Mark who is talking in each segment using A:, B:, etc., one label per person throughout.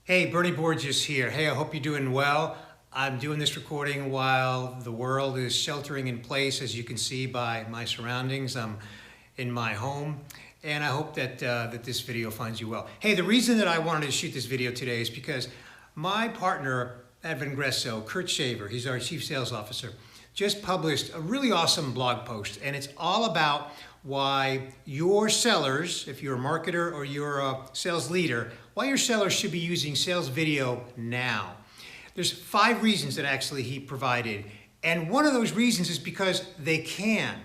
A: Hey, Bernie Borges here. Hey, I hope you're doing well. I'm doing this recording while the world is sheltering in place, as you can see by my surroundings. I'm in my home, and I hope that this video finds you well. Hey, the reason that I wanted to shoot this video today is because my partner at Vengreso, Kurt Shaver, he's our Chief Sales Officer, just published a really awesome blog post, and it's all about why your sellers, if you're a marketer or you're a sales leader, why your sellers should be using sales video now. There's 5 reasons that actually he provided, and one of those reasons is because they can.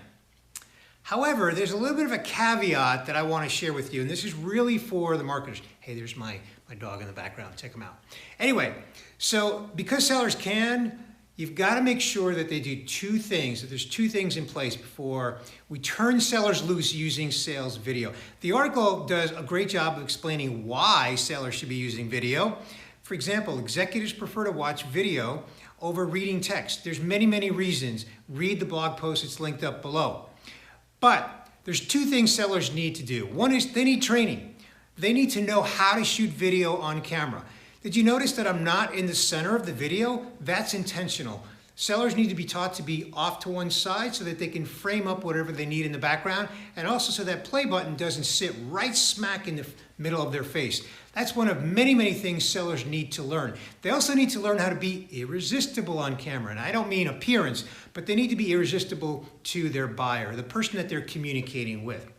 A: However, there's a little bit of a caveat that I want to share with you, and this is really for the marketers. Hey, there's my dog in the background. Check him out. Anyway, so because sellers can, you've got to make sure that they do 2 things, that there's 2 things in place before we turn sellers loose using sales video. The article does a great job of explaining why sellers should be using video. For example, executives prefer to watch video over reading text. There's many reasons. Read the blog post, it's linked up below. But there's 2 things sellers need to do. One is they need training. They need to know how to shoot video on camera. Did you notice that I'm not in the center of the video? That's intentional. Sellers need to be taught to be off to one side so that they can frame up whatever they need in the background, and also so that play button doesn't sit right smack in the middle of their face. That's one of many things sellers need to learn. They also need to learn how to be irresistible on camera. And I don't mean appearance, but they need to be irresistible to their buyer, the person that they're communicating with.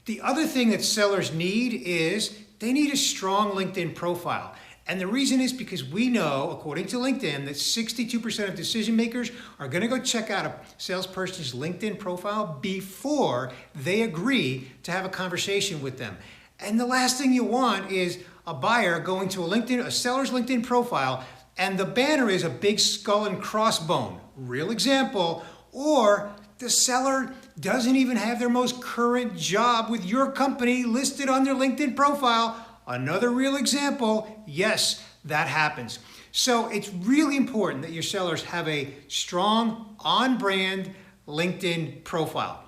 A: The other thing that sellers need is they need a strong LinkedIn profile. And the reason is because we know, according to LinkedIn, that 62% of decision makers are going to go check out a salesperson's LinkedIn profile before they agree to have a conversation with them. And the last thing you want is a buyer going to a seller's LinkedIn profile, and the banner is a big skull and crossbone, real example, or the seller doesn't even have their most current job with your company listed on their LinkedIn profile. Another real example, yes, that happens. So it's really important that your sellers have a strong, on-brand LinkedIn profile.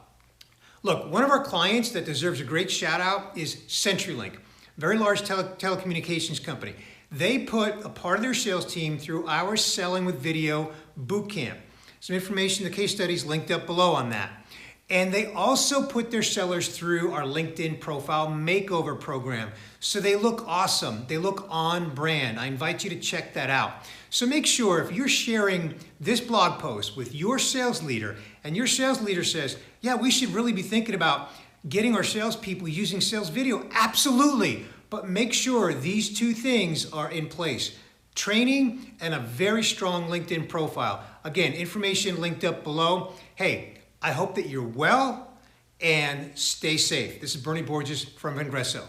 A: Look, one of our clients that deserves a great shout out is CenturyLink, a very large telecommunications company. They put a part of their sales team through our Selling with Video bootcamp. Some information, the case studies linked up below on that. And they also put their sellers through our LinkedIn profile makeover program. So they look awesome. They look on brand. I invite you to check that out. So make sure if you're sharing this blog post with your sales leader and your sales leader says, yeah, we should really be thinking about getting our salespeople using sales video. Absolutely. But make sure these 2 things are in place. Training and a very strong LinkedIn profile. Again, information linked up below. Hey, I hope that you're well and stay safe. This is Bernie Borges from Vengreso.